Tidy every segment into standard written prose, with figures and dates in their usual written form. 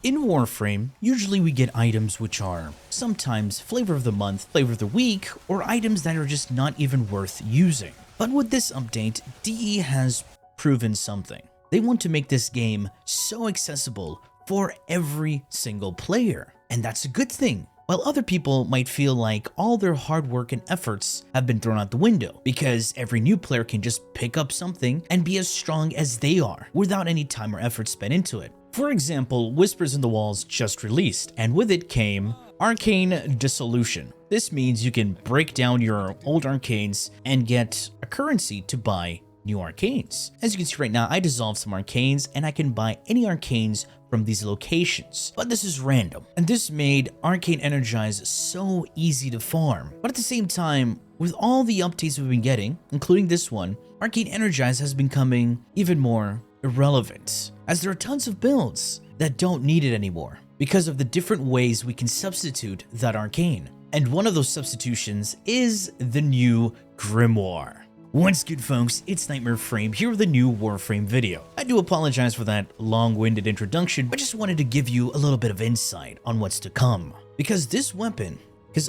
In Warframe, usually we get items which are sometimes flavor of the month, flavor of the week, or items that are just not even worth using. But with this update, DE has proven something. They want to make this game so accessible for every single player, and that's a good thing. While other people might feel like all their hard work and efforts have been thrown out the window because every new player can just pick up something and be as strong as they are without any time or effort spent into it. For example, Whispers in the Walls just released, and with it came Arcane Dissolution. This means you can break down your old arcanes and get a currency to buy new arcanes. As you can see right now, I dissolved some arcanes and I can buy any arcanes from these locations, but this is random. And this made Arcane Energize so easy to farm. But at the same time, with all the updates we've been getting, including this one, Arcane Energize has been becoming even more irrelevant, as there are tons of builds that don't need it anymore because of the different ways we can substitute that arcane. And one of those substitutions is the new Grimoire. What's good, folks? It's Nightmare Frame here with a new Warframe video. I do apologize for that long-winded introduction, but just wanted to give you a little bit of insight on what's to come. Because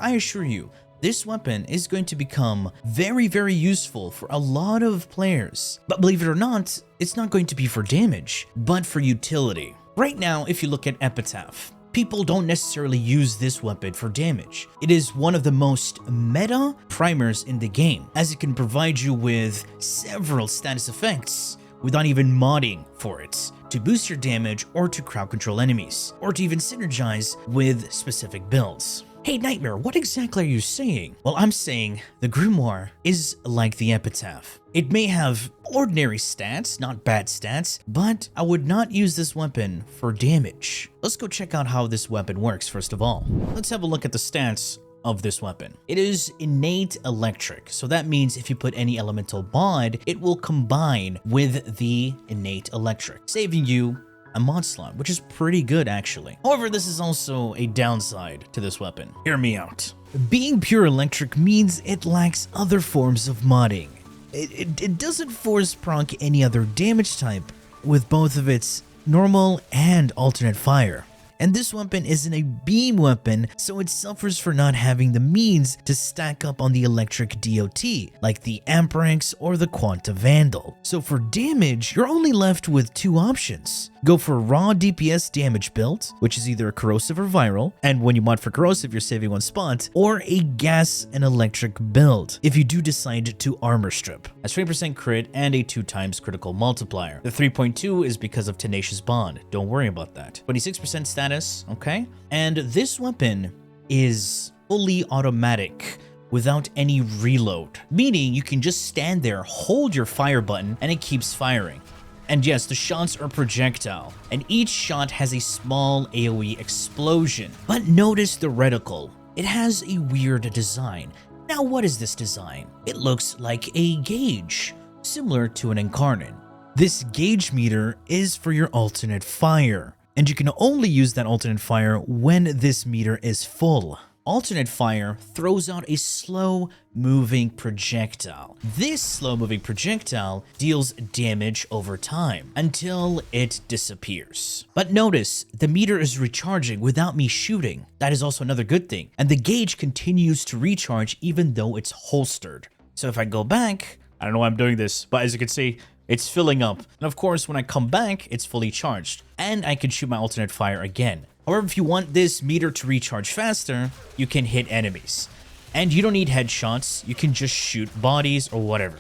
I assure you, this weapon is going to become very, very useful for a lot of players. But believe it or not, it's not going to be for damage, but for utility. Right now, if you look at Epitaph, people don't necessarily use this weapon for damage. It is one of the most meta primers in the game, as it can provide you with several status effects without even modding for it, to boost your damage or to crowd control enemies, or to even synergize with specific builds. Hey Nightmare, what exactly are you saying? Well, I'm saying the Grimoire is like the Epitaph. It may have ordinary stats, not bad stats, but I would not use this weapon for damage. Let's go check out how this weapon works first of all. Let's have a look at the stats of this weapon. It is innate electric, so that means if you put any elemental mod, it will combine with the innate electric, saving you a mod slot, which is pretty good actually. However, this is also a downside to this weapon. Hear me out. Being pure electric means it lacks other forms of modding. It doesn't force proc any other damage type with both of its normal and alternate fire. And this weapon isn't a beam weapon, so it suffers for not having the means to stack up on the electric DOT, like the Amperex or the Quanta Vandal. So for damage, you're only left with two options. Go for a raw DPS damage build, which is either a corrosive or viral, and when you mod for corrosive, you're saving one spot, or a gas and electric build, if you do decide to armor strip. That's 20% crit and a 2x critical multiplier. The 3.2 is because of Tenacious Bond, don't worry about that. 26% status, okay? And this weapon is fully automatic without any reload, meaning you can just stand there, hold your fire button, and it keeps firing. And yes, the shots are projectile, and each shot has a small AoE explosion. But notice the reticle. It has a weird design. Now, what is this design? It looks like a gauge, similar to an incarnate. This gauge meter is for your alternate fire, and you can only use that alternate fire when this meter is full. Alternate fire throws out a slow-moving projectile. This slow-moving projectile deals damage over time until it disappears. But notice, the meter is recharging without me shooting. That is also another good thing. And the gauge continues to recharge even though it's holstered. So if I go back, I don't know why I'm doing this, but as you can see, it's filling up. And of course, when I come back, it's fully charged. And I can shoot my alternate fire again. However, if you want this meter to recharge faster, you can hit enemies. And you don't need headshots, you can just shoot bodies or whatever.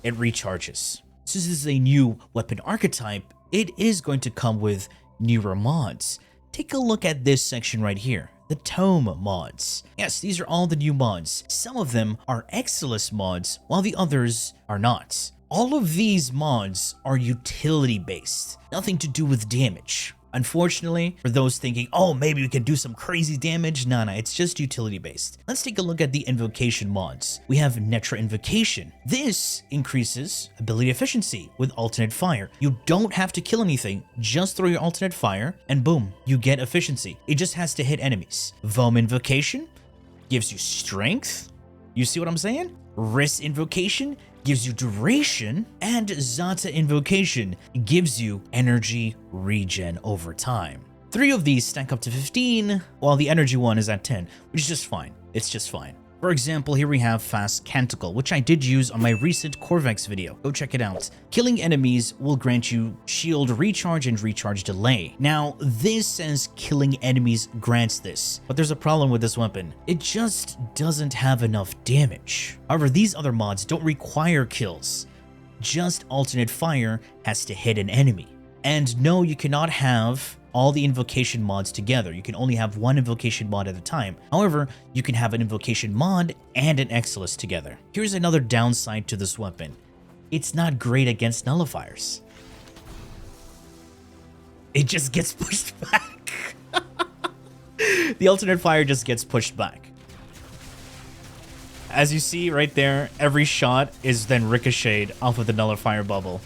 It recharges. Since this is a new weapon archetype, it is going to come with newer mods. Take a look at this section right here, the Tome mods. Yes, these are all the new mods. Some of them are Exilus mods, while the others are not. All of these mods are utility-based, nothing to do with damage. Unfortunately, for those thinking, oh, maybe we can do some crazy damage, nah, it's just utility-based. Let's take a look at the invocation mods. We have Netra Invocation. This increases ability efficiency with alternate fire. You don't have to kill anything, just throw your alternate fire, and boom, you get efficiency. It just has to hit enemies. Vom Invocation gives you strength. You see what I'm saying? Riss Invocation gives you duration, and Zata Invocation gives you energy regen over time. 3 of these stack up to 15, while the energy one is at 10, which is just fine. It's just fine. For example, here we have Fast Canticle, which I did use on my recent Corvex video. Go check it out. Killing enemies will grant you shield recharge and recharge delay. Now, this says killing enemies grants this, but there's a problem with this weapon. It just doesn't have enough damage. However, these other mods don't require kills. Just alternate fire has to hit an enemy. And no, you cannot have all the invocation mods together. You can only have one invocation mod at a time. However, you can have an invocation mod and an Exilus together. Here's another downside to this weapon. It's not great against nullifiers. It just gets pushed back. The alternate fire just gets pushed back. As you see right there, every shot is then ricocheted off of the nullifier bubble.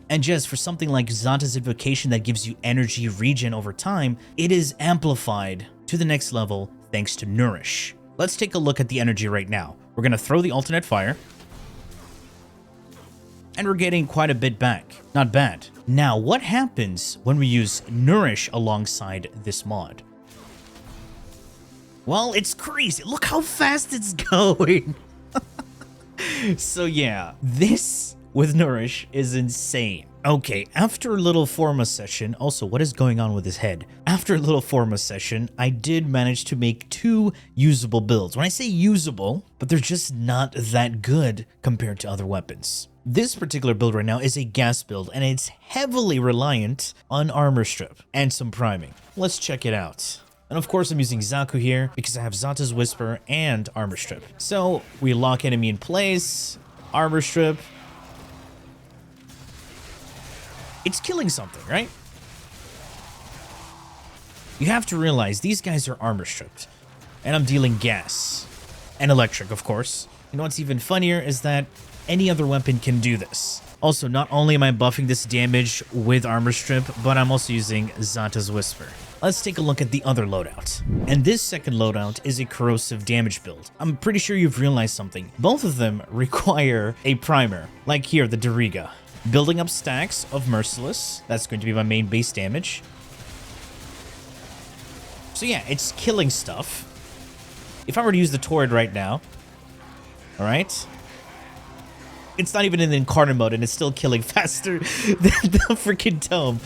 And just for something like Xanta's Invocation that gives you energy regen over time, it is amplified to the next level thanks to Nourish. Let's take a look at the energy right now. We're going to throw the alternate fire. And we're getting quite a bit back. Not bad. Now, what happens when we use Nourish alongside this mod? Well, it's crazy. Look how fast it's going. So yeah, this with Nourish is insane. Okay, after a little Forma session, also what is going on with his head? After a little Forma session, I did manage to make 2 usable builds. When I say usable, but they're just not that good compared to other weapons. This particular build right now is a gas build, and it's heavily reliant on armor strip and some priming. Let's check it out. And of course, I'm using Zaku here because I have Xanta's Whisper and armor strip. So we lock enemy in place, armor strip. It's killing something, right? You have to realize these guys are armor stripped. And I'm dealing gas. And electric, of course. You know what's even funnier is that any other weapon can do this. Also, not only am I buffing this damage with armor strip, but I'm also using Xanta's Whisper. Let's take a look at the other loadout. And this second loadout is a corrosive damage build. I'm pretty sure you've realized something. Both of them require a primer. Like here, the Dariga. Building up stacks of Merciless. That's going to be my main base damage. So yeah, it's killing stuff. If I were to use the Torrid right now, alright, it's not even in the incarnate mode and it's still killing faster than the freaking tome.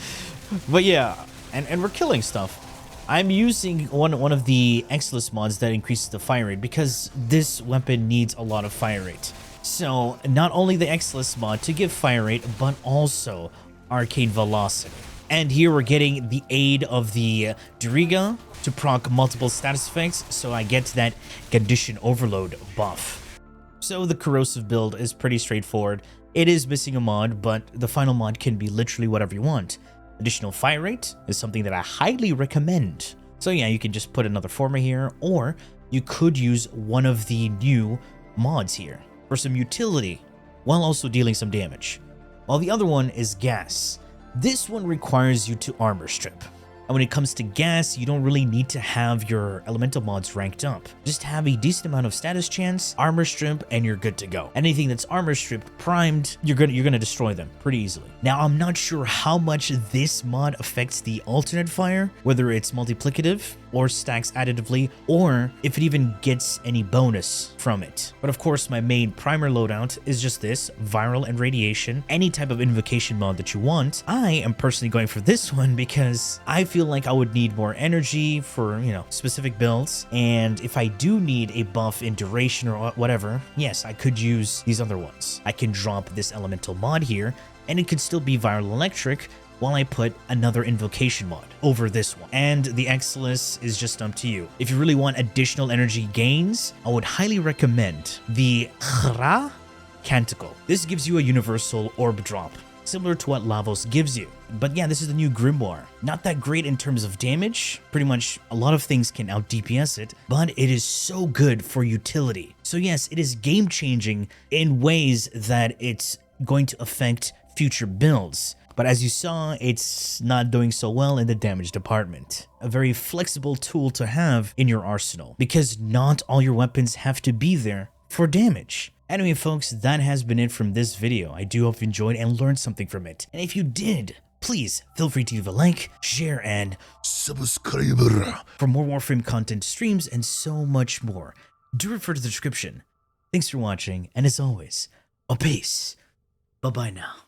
But yeah, and we're killing stuff. I'm using one of the Exilus mods that increases the fire rate because this weapon needs a lot of fire rate. So, not only the Exilus mod to give fire rate, but also Arcane Velocity. And here we're getting the aid of the Dariga to proc multiple status effects, so I get that Condition Overload buff. So the corrosive build is pretty straightforward. It is missing a mod, but the final mod can be literally whatever you want. Additional fire rate is something that I highly recommend. So yeah, you can just put another Forma here, or you could use one of the new mods here for some utility, while also dealing some damage. While the other one is gas. This one requires you to armor strip. And when it comes to gas, you don't really need to have your elemental mods ranked up. Just have a decent amount of status chance, armor strip, and you're good to go. Anything that's armor stripped, primed, you're gonna destroy them pretty easily. Now, I'm not sure how much this mod affects the alternate fire, whether it's multiplicative or stacks additively, or if it even gets any bonus from it. But of course, my main primer loadout is just this, viral and radiation, any type of invocation mod that you want. I am personally going for this one because I feel like I would need more energy for, you know, specific builds. And if I do need a buff in duration or whatever, yes, I could use these other ones. I can drop this elemental mod here, and it could still be viral electric, while I put another invocation mod over this one. And the Exilus is just up to you. If you really want additional energy gains, I would highly recommend the Khra Canticle. This gives you a universal orb drop, similar to what Lavos gives you. But yeah, this is the new Grimoire. Not that great in terms of damage. Pretty much a lot of things can out DPS it, but it is so good for utility. So yes, it is game changing in ways that it's going to affect future builds. But as you saw, it's not doing so well in the damage department. A very flexible tool to have in your arsenal, because not all your weapons have to be there for damage. Anyway folks, that has been it from this video. I do hope you enjoyed and learned something from it. And if you did, please feel free to leave a like, share, and subscribe for more Warframe content, streams, and so much more. Do refer to the description. Thanks for watching, and as always, a peace. Bye-bye now.